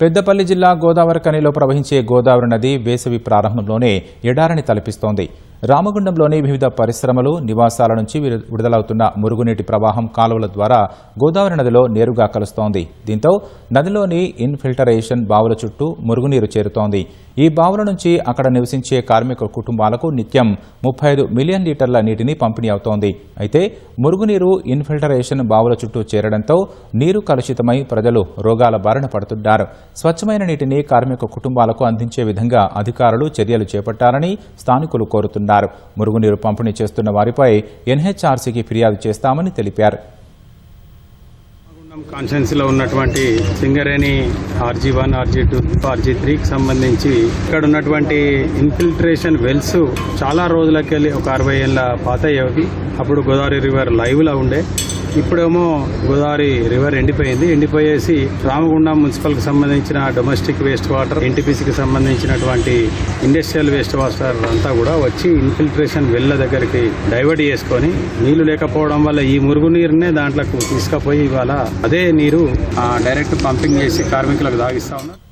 పెద్దపల్లి జిల్లా గోదావరిఖనిలో ప్రవహించే గోదావరి నది వేసవి ప్రారంభంలోనే ఎడారిని తలపిస్తోంది. రామగుండంలోని వివిధ పరిశ్రమలు, నివాసాల నుంచి విడుదలవుతున్న మురుగునీటి ప్రవాహం కాలువల ద్వారా గోదావరి నదిలో నేరుగా కలుస్తోంది. దీంతో నదిలోని ఇన్ఫిల్టరేషన్ బావుల చుట్టూ మురుగునీరు చేరుతోంది. ఈ బావుల నుంచి అక్కడ నివసించే కార్మిక కుటుంబాలకు నిత్యం 35 మిలియన్ లీటర్ల నీటిని పంపిణీ అవుతోంది. అయితే మురుగునీరు ఇన్ఫిల్టరేషన్ బావుల చుట్టూ చేరడంతో నీరు కలుషితమై ప్రజలు రోగాల బారిన పడుతున్నారు. స్వచ్ఛమైన నీటిని కార్మిక కుటుంబాలకు అందించే విధంగా అధికారులు చర్యలు చేపట్టాలని స్థానికులు కోరుతున్నారు. మురుగునీరు పంపిణీ చేస్తున్న వారిపై ఎన్హెచ్ఆర్సీకి ఫిర్యాదు చేస్తామని తెలిపారు. కాన్స్టిట్యున్సీలో ఉన్నటువంటి సింగరేణి RG1, RG2, RG3కి సంబంధించి ఇక్కడ ఉన్నటువంటి ఇన్ఫిల్ట్రేషన్ వెల్స్ చాలా రోజులకెళ్ళి ఒక 60 ఏళ్ళ పాతయ్యేవి. అప్పుడు గోదావరి రివర్ లైవ్లో ఉండే. ఇప్పుడేమో గోదావరి రివర్ ఎండిపోయేసి రామగుండం మున్సిపల్కి సంబంధించిన డొమెస్టిక్ వేస్ట్ వాటర్, NTPCకి సంబంధించినటువంటి ఇండస్ట్రియల్ వేస్ట్ వాటర్ అంతా కూడా వచ్చి ఇన్ఫిల్ట్రేషన్ వెల్ల దగ్గరికి డైవర్ట్ చేసుకొని నీళ్లు లేకపోవడం వల్ల ఈ మురుగునీరునే దాంట్లోకి తీసుకుపోయి ఇవాళ అదే నీరు డైరెక్ట్ పంపింగ్ చేసి కార్మికులకు తాగిస్తా ఉన్నారు.